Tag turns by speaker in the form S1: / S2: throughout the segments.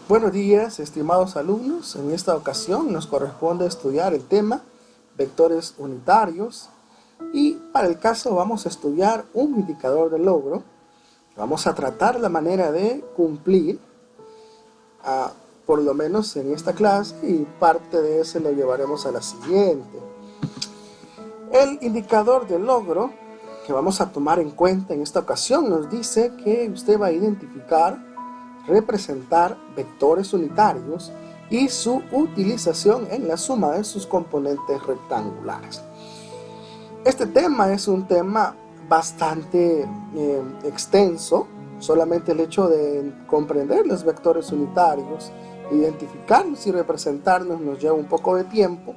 S1: Buenos días, estimados alumnos. En esta ocasión nos corresponde estudiar el tema vectores unitarios y para el caso vamos a estudiar un indicador de logro. Vamos a tratar la manera de cumplir, por lo menos en esta clase, y parte de ese lo llevaremos a la siguiente. El indicador de logro que vamos a tomar en cuenta en esta ocasión nos dice que usted va a identificar, representar vectores unitarios y su utilización en la suma de sus componentes rectangulares. Este tema es un tema bastante extenso. Solamente el hecho de comprender los vectores unitarios, identificarlos y representarlos nos lleva un poco de tiempo,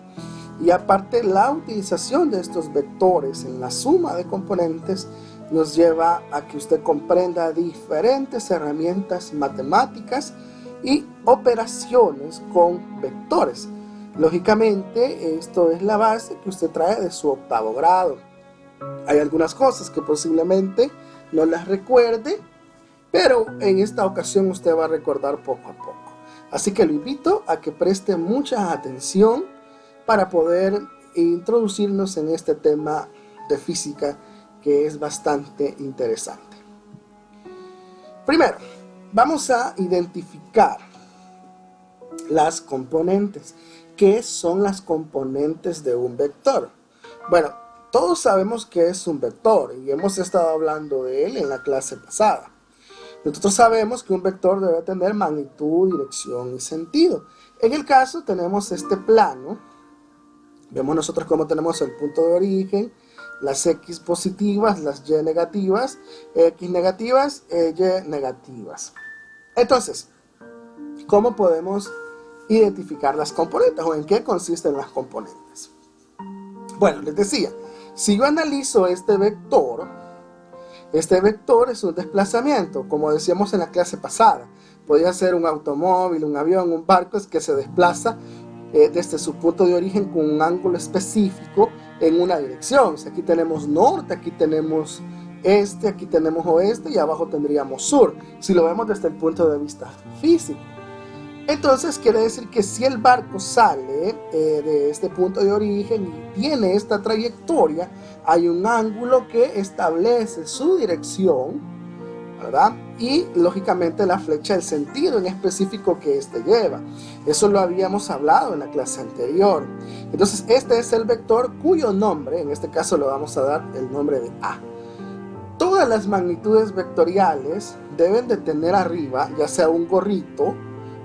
S1: y aparte la utilización de estos vectores en la suma de componentes nos lleva a que usted comprenda diferentes herramientas matemáticas y operaciones con vectores. Lógicamente, esto es la base que usted trae de su octavo grado. Hay algunas cosas que posiblemente no las recuerde, pero en esta ocasión usted va a recordar poco a poco. Así que lo invito a que preste mucha atención para poder introducirnos en este tema de física que es bastante interesante. Primero, vamos a identificar las componentes. ¿Qué son las componentes de un vector? Bueno, todos sabemos que es un vector y hemos estado hablando de él en la clase pasada. Nosotros sabemos que un vector debe tener magnitud, dirección y sentido. En el caso tenemos este plano. Vemos nosotros cómo tenemos el punto de origen, las X positivas, las Y negativas, X negativas, Y negativas. Entonces, ¿cómo podemos identificar las componentes o en qué consisten las componentes? Bueno, les decía, si yo analizo este vector es un desplazamiento, como decíamos en la clase pasada. Podría ser un automóvil, un avión, un barco, es que se desplaza desde su punto de origen con un ángulo específico en una dirección. O sea, aquí tenemos norte, aquí tenemos este, aquí tenemos oeste y abajo tendríamos sur, si lo vemos desde el punto de vista físico. Entonces quiere decir que si el barco sale de este punto de origen y tiene esta trayectoria, hay un ángulo que establece su dirección, ¿verdad? Y lógicamente la flecha, el sentido en específico que éste lleva. Eso lo habíamos hablado en la clase anterior. Entonces este es el vector cuyo nombre, en este caso le vamos a dar el nombre de A. Todas las magnitudes vectoriales deben de tener arriba ya sea un gorrito,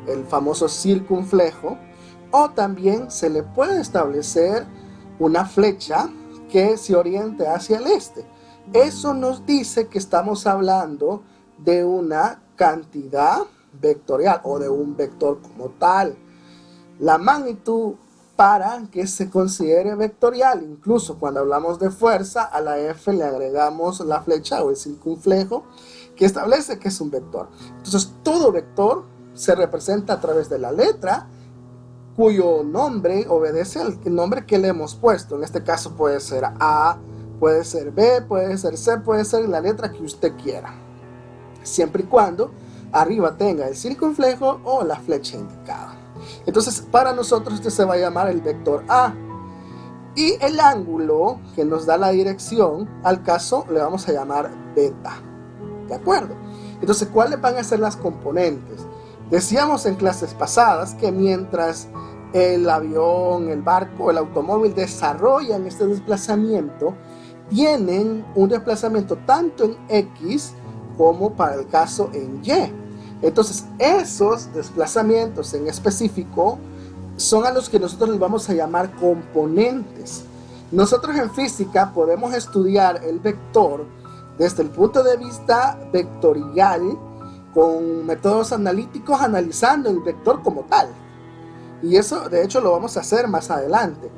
S1: el famoso circunflejo, o también se le puede establecer una flecha que se oriente hacia el este. Eso nos dice que estamos hablando de una cantidad vectorial o de un vector como tal. La magnitud para que se considere vectorial, incluso cuando hablamos de fuerza, a la F le agregamos la flecha o el circunflejo que establece que es un vector. Entonces todo vector se representa a través de la letra cuyo nombre obedece al nombre que le hemos puesto. En este caso puede ser A, puede ser B, puede ser C, puede ser la letra que usted quiera, siempre y cuando arriba tenga el circunflejo o la flecha indicada. Entonces para nosotros este se va a llamar el vector A, y el ángulo que nos da la dirección al caso le vamos a llamar beta. ¿De acuerdo? Entonces, ¿cuáles van a ser las componentes? Decíamos en clases pasadas que mientras el avión, el barco, el automóvil desarrollan este desplazamiento, tienen un desplazamiento tanto en X como para el caso en Y. Entonces esos desplazamientos en específico son a los que nosotros les vamos a llamar componentes. Nosotros en física podemos estudiar el vector desde el punto de vista vectorial con métodos analíticos, analizando el vector como tal. Y eso de hecho lo vamos a hacer más adelante.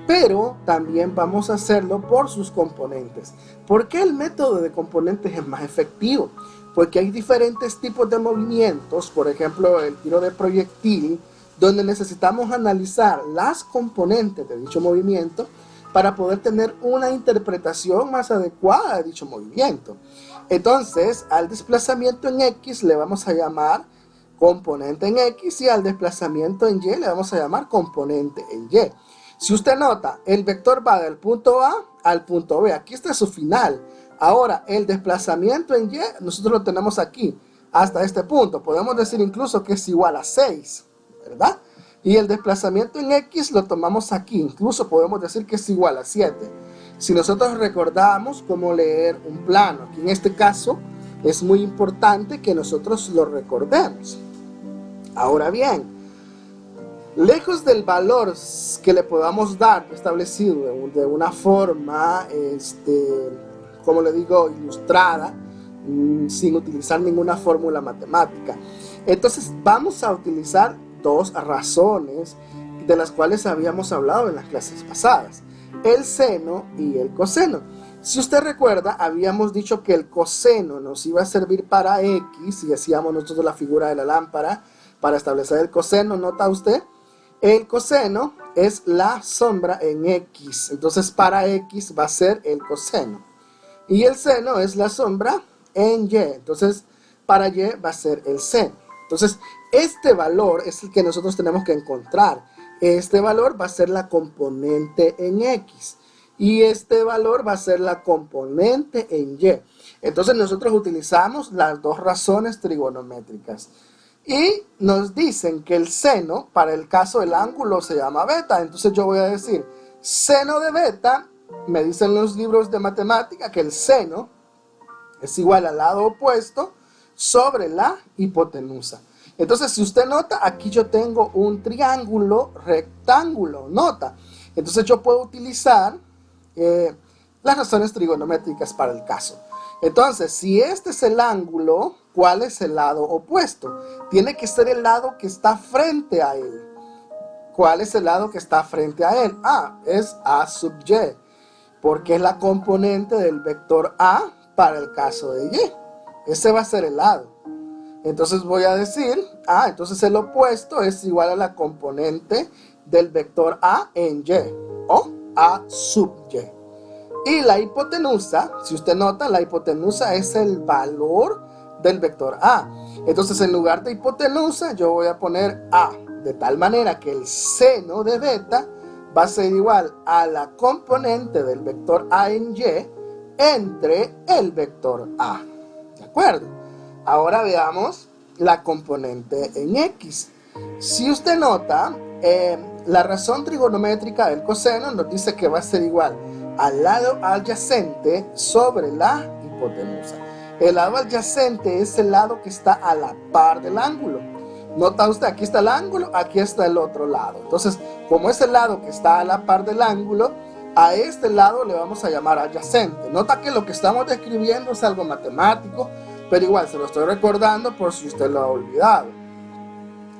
S1: Pero también vamos a hacerlo por sus componentes. ¿Por qué el método de componentes es más efectivo? Porque hay diferentes tipos de movimientos, por ejemplo el tiro de proyectil, donde necesitamos analizar las componentes de dicho movimiento para poder tener una interpretación más adecuada de dicho movimiento. Entonces, al desplazamiento en X le vamos a llamar componente en X y al desplazamiento en Y le vamos a llamar componente en Y. Si usted nota, el vector va del punto A al punto B. Aquí está su final. Ahora, el desplazamiento en Y, nosotros lo tenemos aquí, hasta este punto. Podemos decir incluso que es igual a 6, ¿verdad? Y el desplazamiento en X lo tomamos aquí. Incluso podemos decir que es igual a 7. Si nosotros recordamos cómo leer un plano, aquí en este caso, es muy importante que nosotros lo recordemos. Ahora bien, lejos del valor que le podamos dar establecido de una forma, como le digo, ilustrada, sin utilizar ninguna fórmula matemática. Entonces vamos a utilizar dos razones de las cuales habíamos hablado en las clases pasadas: el seno y el coseno. Si usted recuerda, habíamos dicho que el coseno nos iba a servir para X, y hacíamos nosotros la figura de la lámpara para establecer el coseno. ¿Nota usted? El coseno es la sombra en X, entonces para X va a ser el coseno. Y el seno es la sombra en Y, entonces para Y va a ser el seno. Entonces este valor es el que nosotros tenemos que encontrar. Este valor va a ser la componente en X y este valor va a ser la componente en Y. Entonces nosotros utilizamos las dos razones trigonométricas. Y nos dicen que el seno, para el caso del ángulo, se llama beta. Entonces yo voy a decir, seno de beta, me dicen los libros de matemática que el seno es igual al lado opuesto sobre la hipotenusa. Entonces, si usted nota, aquí yo tengo un triángulo rectángulo, nota. Entonces yo puedo utilizar las razones trigonométricas para el caso. Entonces, si este es el ángulo, ¿cuál es el lado opuesto? Tiene que ser el lado que está frente a él. ¿Cuál es el lado que está frente a él? Es A sub Y, porque es la componente del vector A para el caso de Y. Ese va a ser el lado. Entonces voy a decir, entonces el opuesto es igual a la componente del vector A en Y, o A sub Y. Y la hipotenusa, si usted nota, la hipotenusa es el valor del vector A. Entonces, en lugar de hipotenusa, yo voy a poner A, de tal manera que el seno de beta va a ser igual a la componente del vector A en Y entre el vector A. ¿De acuerdo? Ahora veamos la componente en X. Si usted nota, la razón trigonométrica del coseno nos dice que va a ser igual al lado adyacente sobre la hipotenusa. El lado adyacente es el lado que está a la par del ángulo. Nota usted, aquí está el ángulo, aquí está el otro lado. Entonces, como es el lado que está a la par del ángulo, a este lado le vamos a llamar adyacente. Nota que lo que estamos describiendo es algo matemático, pero igual se lo estoy recordando por si usted lo ha olvidado.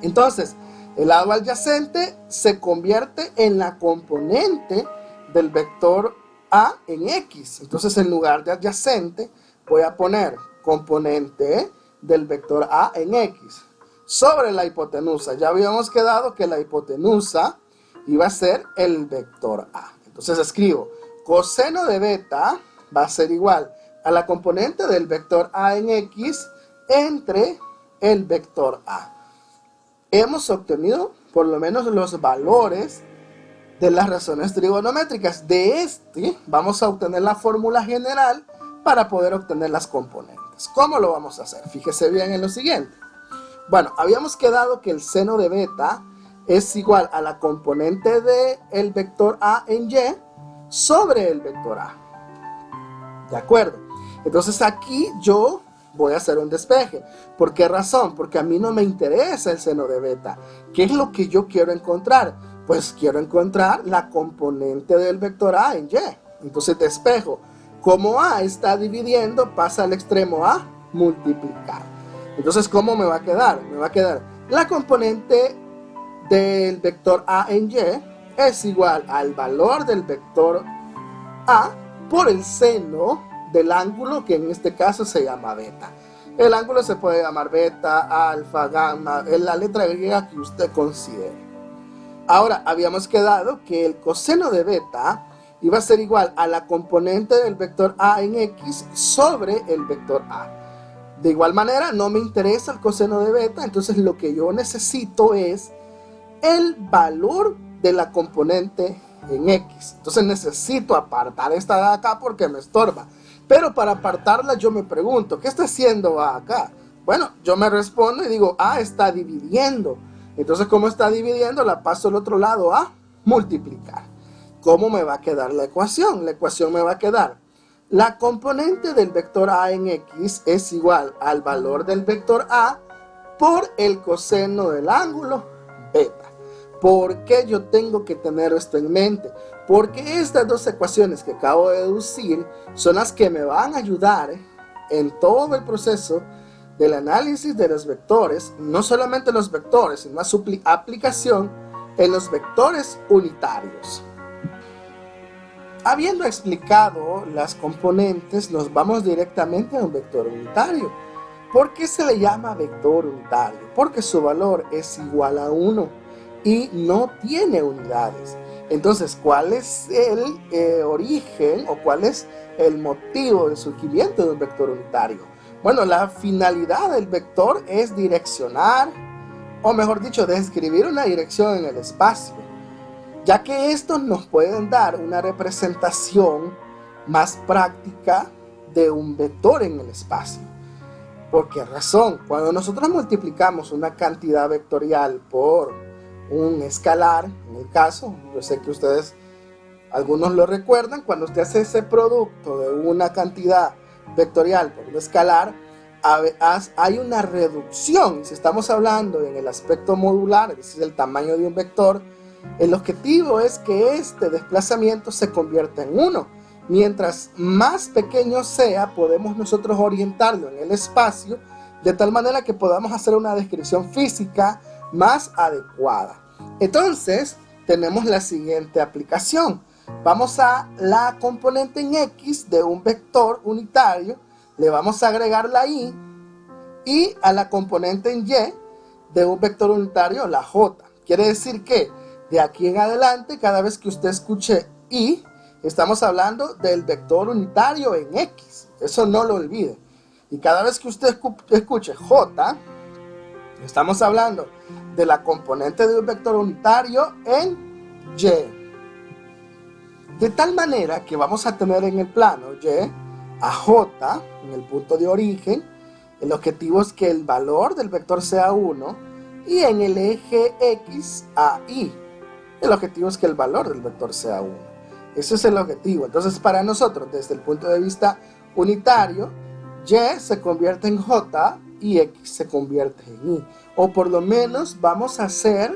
S1: Entonces, el lado adyacente se convierte en la componente del vector A en X. Entonces, en lugar de adyacente, voy a poner componente del vector A en X sobre la hipotenusa. Ya habíamos quedado que la hipotenusa iba a ser el vector A. Entonces escribo, coseno de beta va a ser igual a la componente del vector A en X entre el vector A. Hemos obtenido por lo menos los valores de las razones trigonométricas. De este vamos a obtener la fórmula general para poder obtener las componentes. ¿Cómo lo vamos a hacer? Fíjese bien en lo siguiente. Bueno, habíamos quedado que el seno de beta es igual a la componente del vector A en Y sobre el vector A. ¿De acuerdo? Entonces aquí yo voy a hacer un despeje. ¿Por qué razón? Porque a mí no me interesa el seno de beta. ¿Qué es lo que yo quiero encontrar? Pues quiero encontrar la componente del vector A en Y. Entonces despejo. Como A está dividiendo, pasa al extremo a multiplicar. Entonces, ¿cómo me va a quedar? Me va a quedar la componente del vector A en Y es igual al valor del vector A por el seno del ángulo, que en este caso se llama beta. El ángulo se puede llamar beta, alfa, gamma, en la letra griega que usted considere. Ahora, habíamos quedado que el coseno de beta iba a ser igual a la componente del vector A en X sobre el vector A. De igual manera, no me interesa el coseno de beta, entonces lo que yo necesito es el valor de la componente en X. Entonces necesito apartar esta de acá porque me estorba. Pero para apartarla yo me pregunto, ¿qué está haciendo A acá? Bueno, yo me respondo y digo, A está dividiendo. Entonces, ¿cómo está dividiendo? La paso al otro lado a multiplicar. ¿Cómo me va a quedar la ecuación? La ecuación me va a quedar: la componente del vector A en X es igual al valor del vector A por el coseno del ángulo beta. ¿Por qué yo tengo que tener esto en mente? Porque estas dos ecuaciones que acabo de deducir son las que me van a ayudar en todo el proceso del análisis de los vectores, no solamente los vectores, sino su aplicación en los vectores unitarios. Habiendo explicado las componentes, nos vamos directamente a un vector unitario. ¿Por qué se le llama vector unitario? Porque su valor es igual a 1 y no tiene unidades. Entonces, ¿cuál es el origen o cuál es el motivo de surgimiento de un vector unitario? Bueno, la finalidad del vector es direccionar, o mejor dicho, describir una dirección en el espacio, ya que estos nos pueden dar una representación más práctica de un vector en el espacio. ¿Por qué razón? Cuando nosotros multiplicamos una cantidad vectorial por un escalar, en el caso, yo sé que ustedes, algunos lo recuerdan, cuando usted hace ese producto de una cantidad vectorial por un escalar, hay una reducción. Si estamos hablando en el aspecto modular, es decir, el tamaño de un vector, el objetivo es que este desplazamiento se convierta en 1. Mientras más pequeño sea, podemos nosotros orientarlo en el espacio de tal manera que podamos hacer una descripción física más adecuada. Entonces, tenemos la siguiente aplicación. Vamos a la componente en X de un vector unitario, le vamos a agregar la Y, y a la componente en Y de un vector unitario, la J. Quiere decir que de aquí en adelante, cada vez que usted escuche Y, estamos hablando del vector unitario en X. Eso no lo olvide. Y cada vez que usted escuche J, estamos hablando de la componente de un vector unitario en Y. De tal manera que vamos a tener en el plano Y a J, en el punto de origen. El objetivo es que el valor del vector sea 1. Y en el eje X a Y. El objetivo es que el valor del vector sea 1. Ese es el objetivo. Entonces, para nosotros, desde el punto de vista unitario, Y se convierte en J y X se convierte en Y. O por lo menos vamos a hacer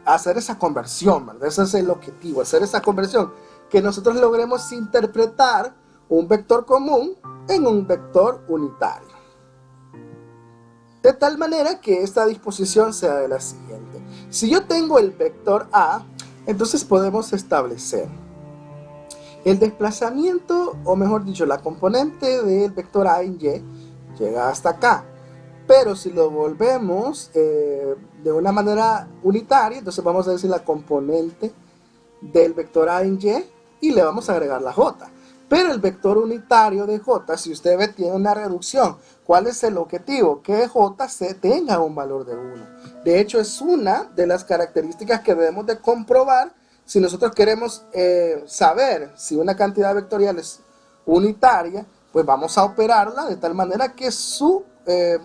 S1: esa conversión, ¿verdad? Ese es el objetivo, hacer esa conversión, que nosotros logremos interpretar un vector común en un vector unitario. De tal manera que esta disposición sea de la siguiente. Si yo tengo el vector A, entonces podemos establecer el desplazamiento, o mejor dicho, la componente del vector A en Y llega hasta acá. Pero si lo volvemos de una manera unitaria, entonces vamos a decir la componente del vector A en Y le vamos a agregar la J. Pero el vector unitario de J, si usted ve, tiene una reducción. ¿Cuál es el objetivo? Que J tenga un valor de 1. De hecho, es una de las características que debemos de comprobar si nosotros queremos saber si una cantidad vectorial es unitaria. Pues vamos a operarla de tal manera que su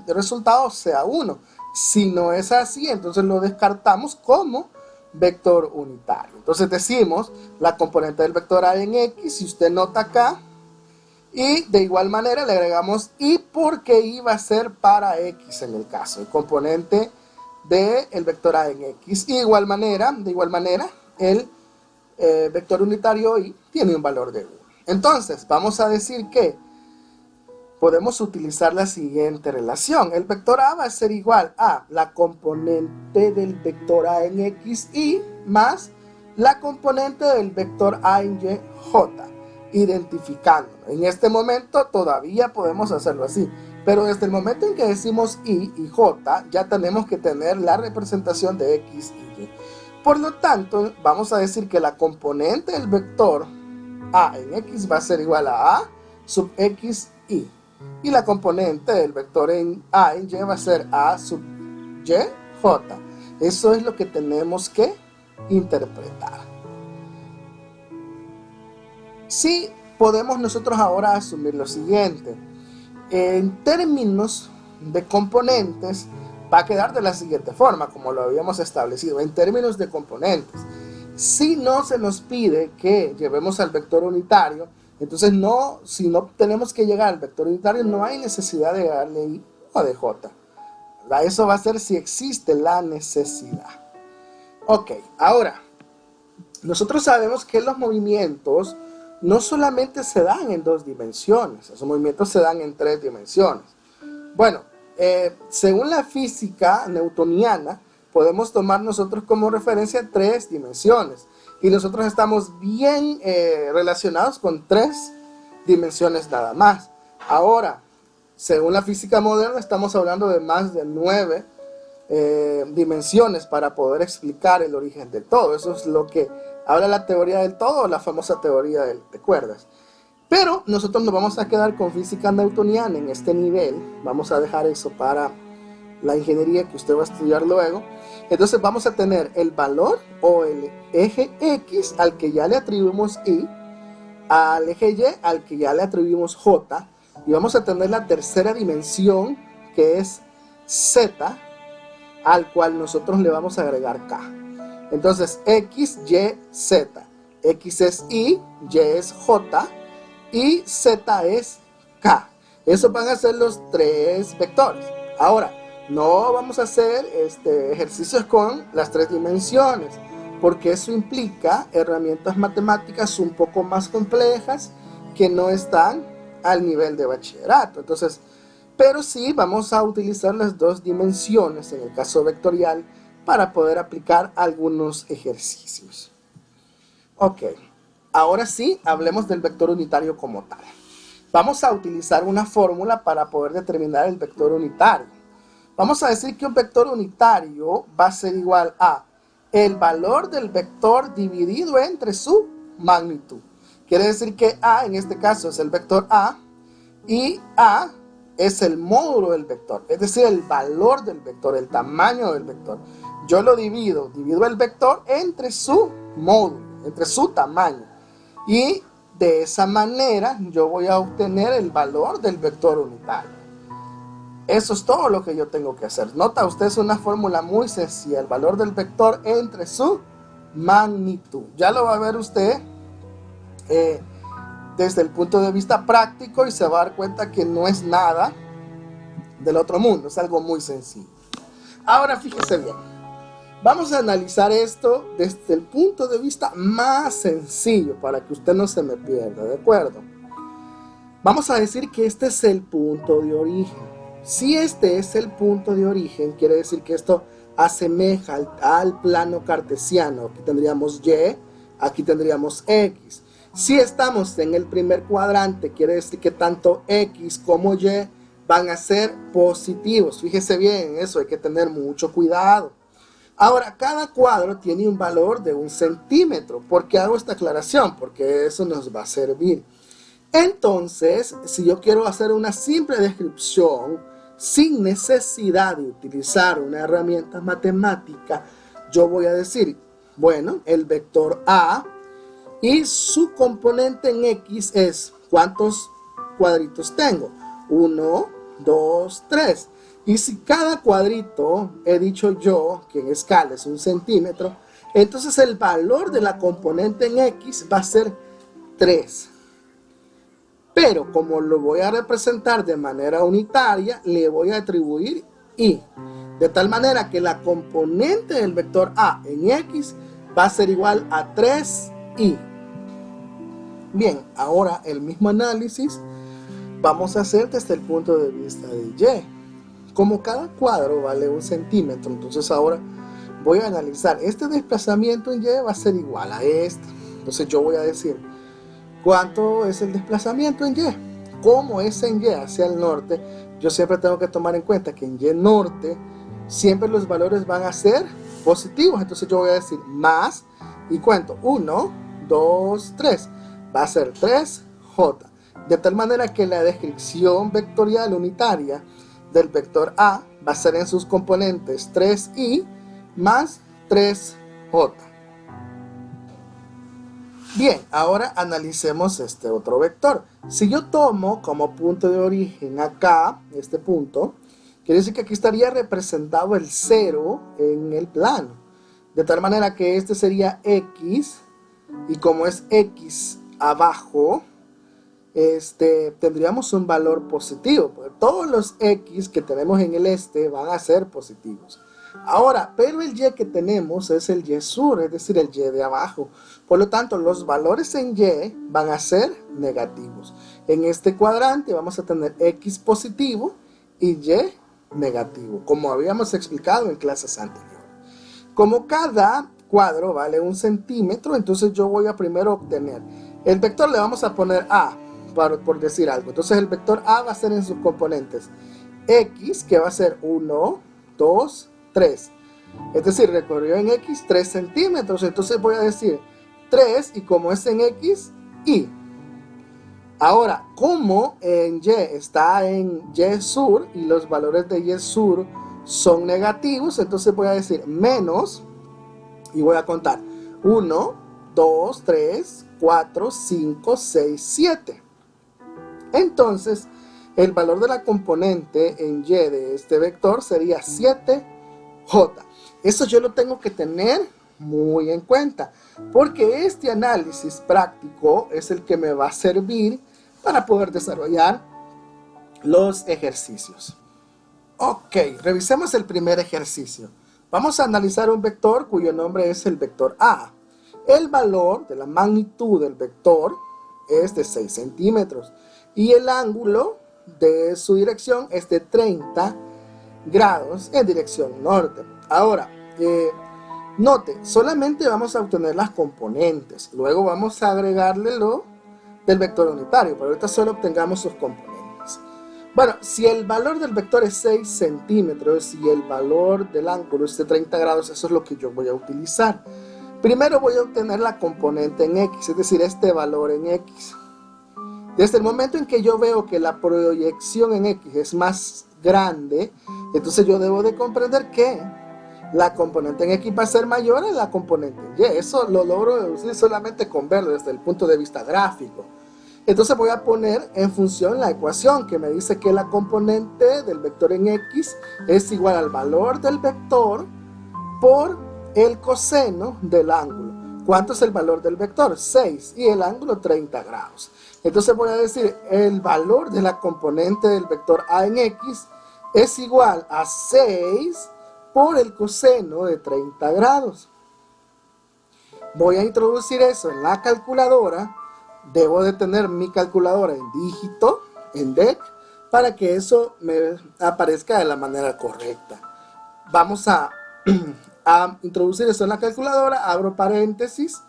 S1: resultado sea 1. Si no es así, entonces lo descartamos como vector unitario. Entonces decimos la componente del vector A en X, si usted nota acá, y de igual manera le agregamos Y porque Y va a ser para X en el caso, el componente del vector A en X. Y de igual manera, el vector unitario Y tiene un valor de 1. Entonces vamos a decir que podemos utilizar la siguiente relación. El vector A va a ser igual a la componente del vector A en X, Y, más la componente del vector A en Y, J, identificándolo. En este momento todavía podemos hacerlo así, pero desde el momento en que decimos Y y J, ya tenemos que tener la representación de X y Y. Por lo tanto, vamos a decir que la componente del vector A en X va a ser igual a sub X, Y. Y la componente del vector en A en Y va a ser A sub Y, J. Eso es lo que tenemos que interpretar. Sí, podemos nosotros ahora asumir lo siguiente. En términos de componentes, va a quedar de la siguiente forma, como lo habíamos establecido. En términos de componentes, si no se nos pide que llevemos al vector unitario, entonces si no tenemos que llegar al vector unitario, no hay necesidad de darle I o de J. Eso va a ser si existe la necesidad. Ok, ahora, nosotros sabemos que los movimientos no solamente se dan en 2 dimensiones, esos movimientos se dan en 3 dimensiones. Bueno, según la física newtoniana, podemos tomar nosotros como referencia 3 dimensiones. Y nosotros estamos bien relacionados con 3 dimensiones nada más. Ahora, según la física moderna, estamos hablando de más de 9 dimensiones para poder explicar el origen del todo. Eso es lo que habla la teoría del todo, la famosa teoría de cuerdas. Pero nosotros nos vamos a quedar con física newtoniana en este nivel. Vamos a dejar eso para la ingeniería que usted va a estudiar luego. Entonces vamos a tener el valor o el eje X al que ya le atribuimos Y, al eje Y al que ya le atribuimos J, y vamos a tener la tercera dimensión que es Z, al cual nosotros le vamos a agregar K. Entonces X, Y, Z. X es Y, Y es J y Z es K. Esos van a ser los 3 vectores. Ahora, no vamos a hacer ejercicios con las 3 dimensiones, porque eso implica herramientas matemáticas un poco más complejas que no están al nivel de bachillerato. Entonces, pero sí vamos a utilizar las 2 dimensiones en el caso vectorial para poder aplicar algunos ejercicios. Ok, ahora sí hablemos del vector unitario como tal. Vamos a utilizar una fórmula para poder determinar el vector unitario. Vamos a decir que un vector unitario va a ser igual a el valor del vector dividido entre su magnitud. Quiere decir que A en este caso es el vector A y A es el módulo del vector, es decir, el valor del vector, el tamaño del vector. Yo lo divido el vector entre su módulo, entre su tamaño, y de esa manera yo voy a obtener el valor del vector unitario. Eso es todo lo que yo tengo que hacer. Nota usted, es una fórmula muy sencilla, el valor del vector entre su magnitud. Ya lo va a ver usted desde el punto de vista práctico y se va a dar cuenta que no es nada del otro mundo, es algo muy sencillo. Ahora fíjese bien, vamos a analizar esto desde el punto de vista más sencillo para que usted no se me pierda, ¿de acuerdo? Vamos a decir que este es el punto de origen. Si este es el punto de origen, quiere decir que esto asemeja al plano cartesiano. Aquí tendríamos Y, aquí tendríamos X. Si estamos en el primer cuadrante, quiere decir que tanto X como Y van a ser positivos. Fíjese bien, eso hay que tener mucho cuidado. Ahora, cada cuadro tiene un valor de 1 centímetro. ¿Por qué hago esta aclaración? Porque eso nos va a servir. Entonces, si yo quiero hacer una simple descripción sin necesidad de utilizar una herramienta matemática, yo voy a decir, bueno, el vector A y su componente en X es, ¿cuántos cuadritos tengo? 1, 2, 3. Y si cada cuadrito, he dicho yo, que en escala es 1 centímetro, entonces el valor de la componente en X va a ser 3. Pero como lo voy a representar de manera unitaria, le voy a atribuir Y. De tal manera que la componente del vector A en X va a ser igual a 3Y. Bien, ahora el mismo análisis vamos a hacer desde el punto de vista de Y. Como cada cuadro vale 1 centímetro, entonces ahora voy a analizar este desplazamiento en Y va a ser igual a este. Entonces yo voy a decir, ¿cuánto es el desplazamiento en Y? Como es en Y hacia el norte, yo siempre tengo que tomar en cuenta que en Y norte siempre los valores van a ser positivos. Entonces yo voy a decir más y cuento 1, 2, 3. Va a ser 3J. De tal manera que la descripción vectorial unitaria del vector A va a ser en sus componentes 3i más 3j. Bien, ahora analicemos este otro vector. Si yo tomo como punto de origen acá, este punto, quiere decir que aquí estaría representado el 0 en el plano. De tal manera que este sería x, y como es x abajo, tendríamos un valor positivo. Todos los x que tenemos en el este van a ser positivos. Ahora, pero el y que tenemos es el y sur, es decir, el y de abajo. Por lo tanto, los valores en y van a ser negativos. En este cuadrante vamos a tener x positivo y y negativo, como habíamos explicado en clases anteriores. Como cada cuadro vale 1 centímetro, entonces yo voy a primero obtener el vector, le vamos a poner a, por decir algo. Entonces el vector a va a ser en sus componentes x, que va a ser 1, 2, 3. Es decir, recorrió en x 3 centímetros. Entonces voy a decir 3, y como es en x, y. Ahora, como en y está en y sur, y los valores de y sur son negativos, entonces voy a decir menos, y voy a contar 1, 2, 3, 4, 5, 6, 7. Entonces, el valor de la componente en y de este vector sería 7j. Eso yo lo tengo que tener muy en cuenta, porque este análisis práctico es el que me va a servir para poder desarrollar los ejercicios. Ok, revisemos el primer ejercicio. Vamos a analizar un vector cuyo nombre es el vector A. El valor de la magnitud del vector es de 6 centímetros y el ángulo de su dirección es de 30 grados en dirección norte. Ahora, note, solamente vamos a obtener las componentes, luego vamos a agregarle lo del vector unitario, pero ahorita solo obtengamos sus componentes. Bueno, si el valor del vector es 6 centímetros y el valor del ángulo es de 30 grados, eso es lo que yo voy a utilizar. Primero voy a obtener la componente en x, es decir, este valor en x. Desde el momento en que yo veo que la proyección en x es más grande, entonces yo debo de comprender que la componente en x va a ser mayor a la componente en y. Eso lo logro deducir solamente con verlo desde el punto de vista gráfico. Entonces voy a poner en función la ecuación que me dice que la componente del vector en x es igual al valor del vector por el coseno del ángulo. ¿Cuánto es el valor del vector? 6, y el ángulo 30 grados. Entonces voy a decir, el valor de la componente del vector a en x es igual a 6 por el coseno de 30 grados. Voy a introducir eso en la calculadora. Debo de tener mi calculadora en dígito, en DEC, para que eso me aparezca de la manera correcta. Vamos a introducir eso en la calculadora, abro paréntesis,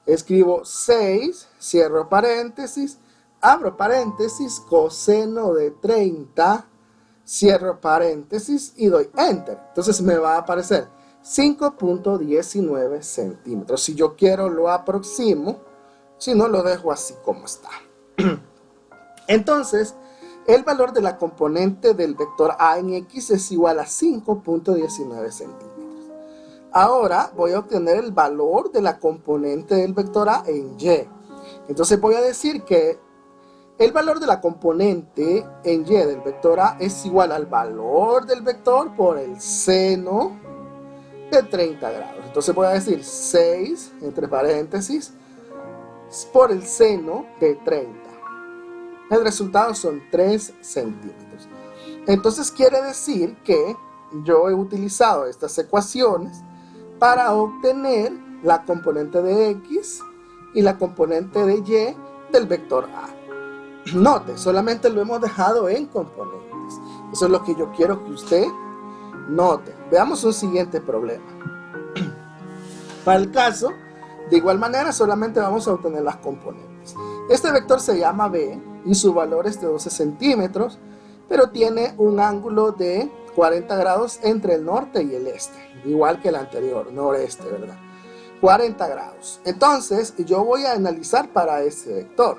S1: escribo 6, cierro paréntesis, abro paréntesis, coseno de 30, cierro paréntesis y doy Enter. Entonces me va a aparecer 5.19 centímetros. Si yo quiero lo aproximo, si no lo dejo así como está. Entonces, el valor de la componente del vector a en x es igual a 5.19 centímetros. Ahora voy a obtener el valor de la componente del vector a en y. Entonces voy a decir que el valor de la componente en y del vector a es igual al valor del vector por el seno de 30 grados. Entonces voy a decir 6, entre paréntesis, por el seno de 30. El resultado son 3 centímetros. Entonces quiere decir que yo he utilizado estas ecuaciones para obtener la componente de x y la componente de y del vector a. Note, solamente lo hemos dejado en componentes. Eso es lo que yo quiero que usted note. Veamos un siguiente problema. Para el caso, de igual manera, solamente vamos a obtener las componentes. Este vector se llama B y su valor es de 12 centímetros, pero tiene un ángulo de 40 grados entre el norte y el este, igual que el anterior, noreste, ¿verdad? 40 grados. Entonces, yo voy a analizar para ese vector.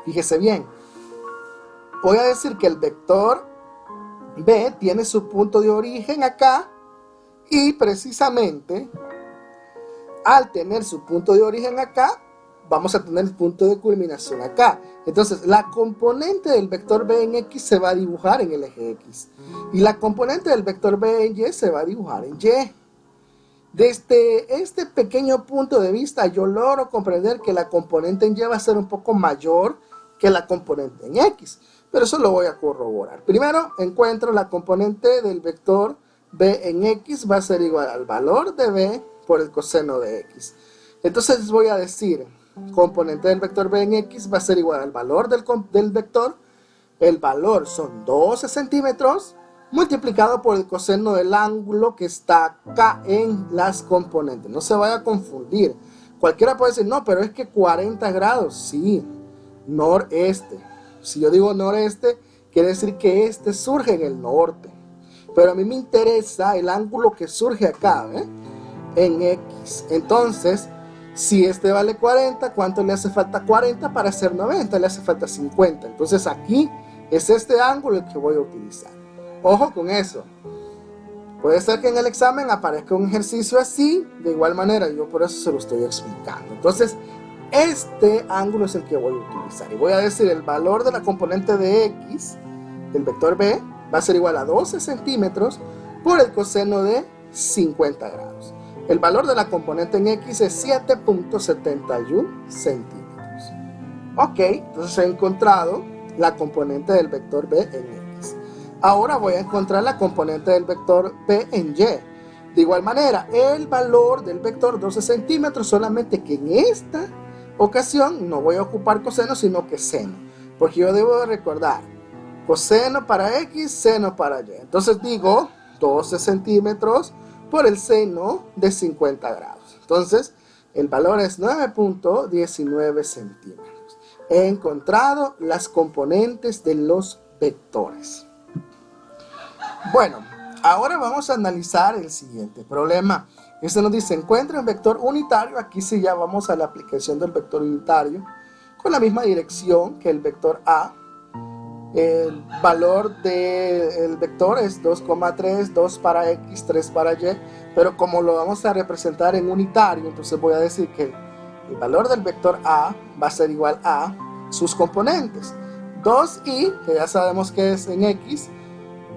S1: Fíjese bien, voy a decir que el vector B tiene su punto de origen acá y precisamente al tener su punto de origen acá, vamos a tener el punto de culminación acá. Entonces, la componente del vector B en X se va a dibujar en el eje X y la componente del vector B en Y se va a dibujar en Y. Desde este pequeño punto de vista, yo logro comprender que la componente en Y va a ser un poco mayor que la componente en X, pero eso lo voy a corroborar. Primero encuentro la componente del vector B en X va a ser igual al valor de B por el coseno de X. Entonces voy a decir, componente del vector B en X va a ser igual al valor del vector, el valor son 12 centímetros, multiplicado por el coseno del ángulo que está acá en las componentes. No se vaya a confundir. Cualquiera puede decir, no, pero es que 40 grados, sí, noreste. Si yo digo noreste, quiere decir que este surge en el norte. Pero a mí me interesa el ángulo que surge acá, ¿eh? En X. Entonces, si este vale 40, ¿cuánto le hace falta 40 para hacer 90? Le hace falta 50. Entonces aquí es este ángulo el que voy a utilizar. Ojo con eso. Puede ser que en el examen aparezca un ejercicio así, de igual manera, yo por eso se lo estoy explicando. Entonces, este ángulo es el que voy a utilizar. Y voy a decir el valor de la componente de X, del vector B, va a ser igual a 12 centímetros por el coseno de 50 grados. El valor de la componente en X es 7.71 centímetros. Ok, entonces he encontrado la componente del vector B en X. Ahora voy a encontrar la componente del vector B en Y. De igual manera, el valor del vector 12 centímetros, solamente que en esta ocasión no voy a ocupar coseno, sino que seno. Porque yo debo de recordar, coseno para X, seno para Y. Entonces digo 12 centímetros por el seno de 50 grados. Entonces, el valor es 9.19 centímetros. He encontrado las componentes de los vectores. Bueno, ahora vamos a analizar el siguiente problema. Este nos dice, encuentra un vector unitario. Aquí sí ya vamos a la aplicación del vector unitario con la misma dirección que el vector A. El valor del vector es 2,3, 2 para X, 3 para Y, pero como lo vamos a representar en unitario, entonces voy a decir que el valor del vector A va a ser igual a sus componentes, 2i, que ya sabemos que es en X,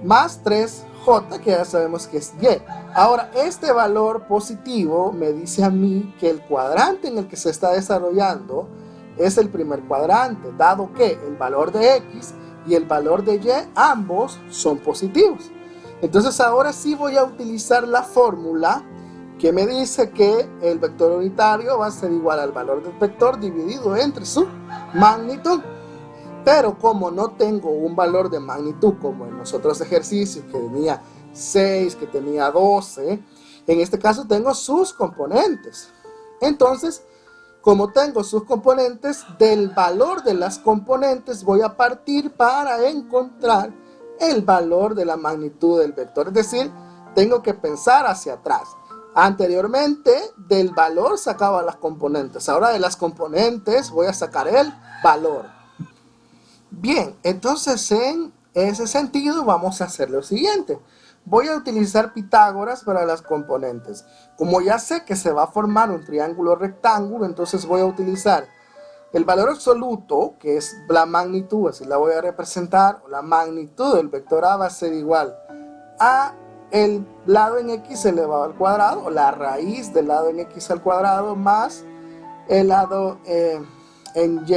S1: más 3j, que ya sabemos que es Y. Ahora, este valor positivo me dice a mí que el cuadrante en el que se está desarrollando es el primer cuadrante, dado que el valor de X y el valor de Y, ambos son positivos. Entonces ahora sí voy a utilizar la fórmula que me dice que el vector unitario va a ser igual al valor del vector dividido entre su magnitud. Pero como no tengo un valor de magnitud como en los otros ejercicios, que tenía 6, que tenía 12, en este caso tengo sus componentes. Entonces, como tengo sus componentes, del valor de las componentes voy a partir para encontrar el valor de la magnitud del vector. Es decir, tengo que pensar hacia atrás. Anteriormente, del valor sacaba las componentes. Ahora de las componentes voy a sacar el valor. Bien, entonces en ese sentido vamos a hacer lo siguiente. Voy a utilizar Pitágoras para las componentes. Como ya sé que se va a formar un triángulo rectángulo, entonces voy a utilizar el valor absoluto, que es la magnitud, así la voy a representar. La magnitud del vector A va a ser igual a el lado en X elevado al cuadrado, o la raíz del lado en X al cuadrado, más el lado en Y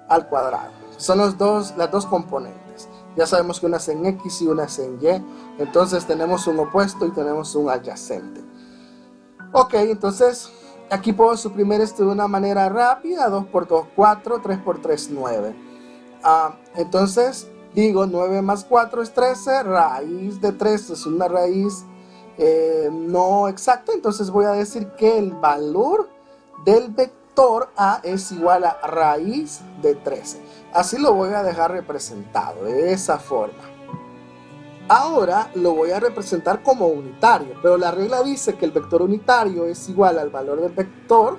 S1: al cuadrado. Son las dos componentes. Ya sabemos que una es en X y una es en Y. Entonces tenemos un opuesto y tenemos un adyacente. Ok, entonces Aquí puedo suprimir esto de una manera rápida. 2 por 2, 4, 3 por 3, 9. Entonces digo 9 más 4 es 13, raíz de 13 es una raíz no exacta, entonces voy a decir que el valor del vector A es igual a raíz de 13. Así lo voy a dejar representado de esa forma. Ahora lo voy a representar como unitario, pero la regla dice que el vector unitario es igual al valor del vector,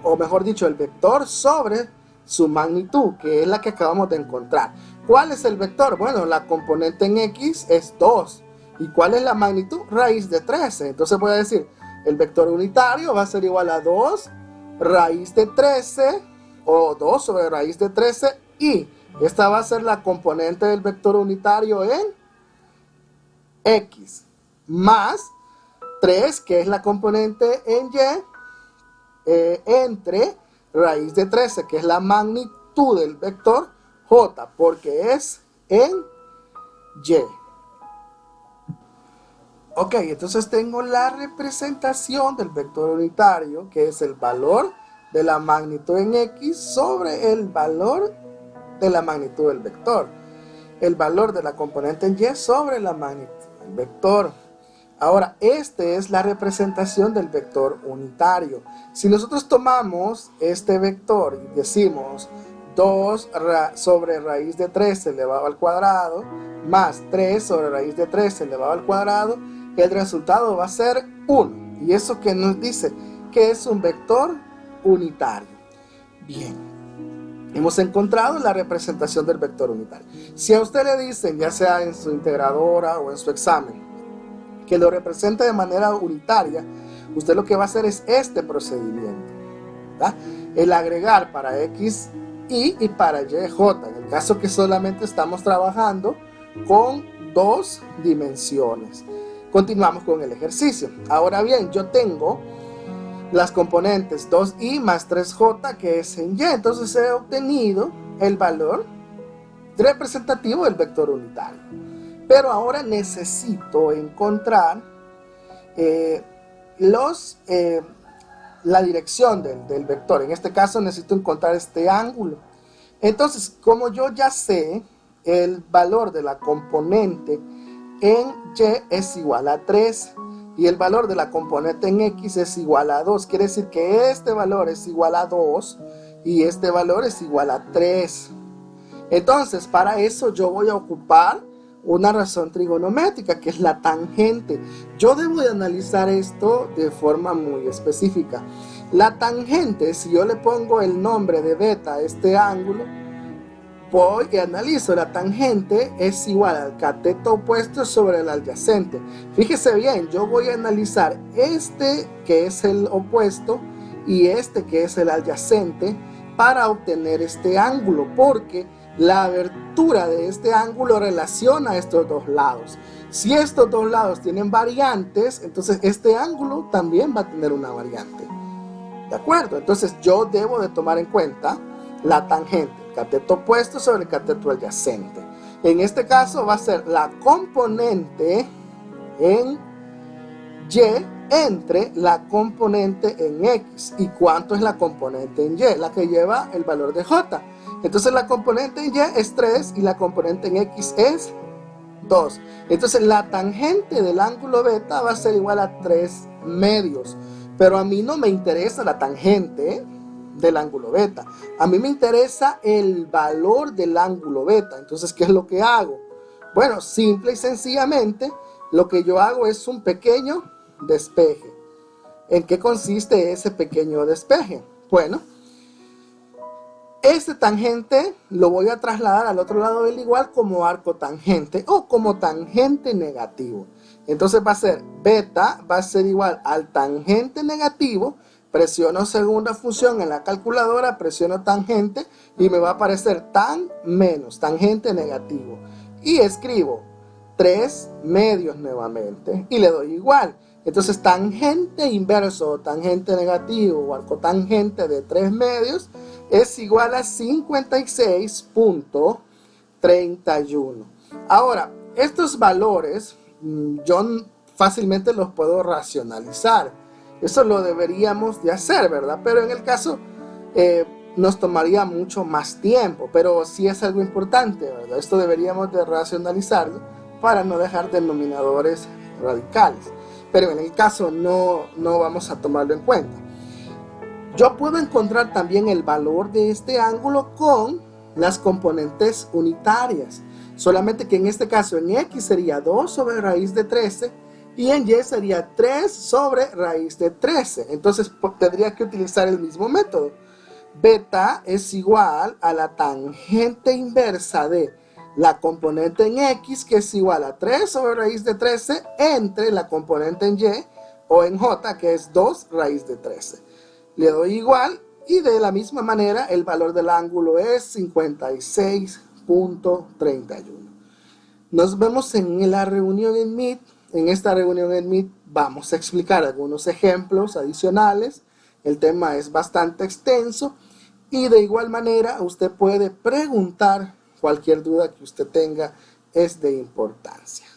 S1: o mejor dicho, el vector sobre su magnitud, que es la que acabamos de encontrar. ¿Cuál es el vector? Bueno, la componente en X es 2. ¿Y cuál es la magnitud? Raíz de 13. Entonces voy a decir, el vector unitario va a ser igual a 2 raíz de 13, o 2 sobre raíz de 13, y esta va a ser la componente del vector unitario en X, más 3, que es la componente en Y, entre raíz de 13, que es la magnitud del vector J, porque es en Y. Ok, entonces tengo la representación del vector unitario, que es el valor de la magnitud en X sobre el valor de la magnitud del vector. El valor de la componente en Y sobre la magnitud del vector. Ahora, esta es la representación del vector unitario. Si nosotros tomamos este vector y decimos 2 sobre raíz de 13 elevado al cuadrado más 3 sobre raíz de 13 elevado al cuadrado, el resultado va a ser 1. ¿Y eso que nos dice? Que es un vector unitario. Bien, hemos encontrado la representación del vector unitario. Si a usted le dicen, ya sea en su integradora o en su examen, que lo represente de manera unitaria, usted lo que va a hacer es este procedimiento, ¿verdad? El agregar para X, Y para Y, J, en el caso que solamente estamos trabajando con dos dimensiones. Continuamos con el ejercicio. Ahora bien, yo tengo las componentes 2i más 3j, que es en Y, entonces he obtenido el valor representativo del vector unitario. Pero ahora necesito encontrar la dirección del vector. En este caso necesito encontrar este ángulo. Entonces, como yo ya sé el valor de la componente en Y es igual a 3 y el valor de la componente en X es igual a 2, quiere decir que este valor es igual a 2 y este valor es igual a 3. Entonces, para eso yo voy a ocupar una razón trigonométrica, que es la tangente. Yo debo de analizar esto de forma muy específica. La tangente, si yo le pongo el nombre de beta a este ángulo, voy y analizo. La tangente es igual al cateto opuesto sobre el adyacente. Fíjese bien, yo voy a analizar este que es el opuesto y este que es el adyacente para obtener este ángulo, porque la abertura de este ángulo relaciona estos dos lados. Si estos dos lados tienen variantes, entonces este ángulo también va a tener una variante. ¿De acuerdo? Entonces yo debo de tomar en cuenta la tangente, el cateto opuesto sobre el cateto adyacente. En este caso va a ser la componente en Y entre la componente en X. ¿Y cuánto es la componente en Y? La que lleva el valor de J. Entonces la componente en Y es 3 y la componente en X es 2. Entonces la tangente del ángulo beta va a ser igual a 3 medios. Pero a mí no me interesa la tangente del ángulo beta. A mí me interesa el valor del ángulo beta. Entonces, ¿qué es lo que hago? Bueno, simple y sencillamente, lo que yo hago es un pequeño despeje. ¿En qué consiste ese pequeño despeje? Bueno, este tangente lo voy a trasladar al otro lado del igual como arco tangente o como tangente negativo. Entonces va a ser beta, va a ser igual al tangente negativo. Presiono segunda función en la calculadora, presiono tangente y me va a aparecer tan menos, tangente negativo. Y escribo 3 medios nuevamente y le doy igual. Entonces tangente inverso o tangente negativo o arco tangente de 3 medios es igual a 56.31. Ahora, estos valores yo fácilmente los puedo racionalizar. Eso lo deberíamos de hacer, ¿verdad? Pero en el caso nos tomaría mucho más tiempo, pero sí es algo importante, ¿verdad? Esto deberíamos de racionalizarlo para no dejar denominadores radicales. Pero en el caso no vamos a tomarlo en cuenta. Yo puedo encontrar también el valor de este ángulo con las componentes unitarias. Solamente que en este caso en X sería 2 sobre raíz de 13 y en Y sería 3 sobre raíz de 13. Entonces tendría que utilizar el mismo método. Beta es igual a la tangente inversa de la componente en X, que es igual a 3 sobre raíz de 13, entre la componente en Y o en J, que es 2 raíz de 13. Le doy igual y de la misma manera el valor del ángulo es 56.31. Nos vemos en la reunión en Meet. En esta reunión en Meet vamos a explicar algunos ejemplos adicionales. El tema es bastante extenso y de igual manera usted puede preguntar cualquier duda que usted tenga, es de importancia.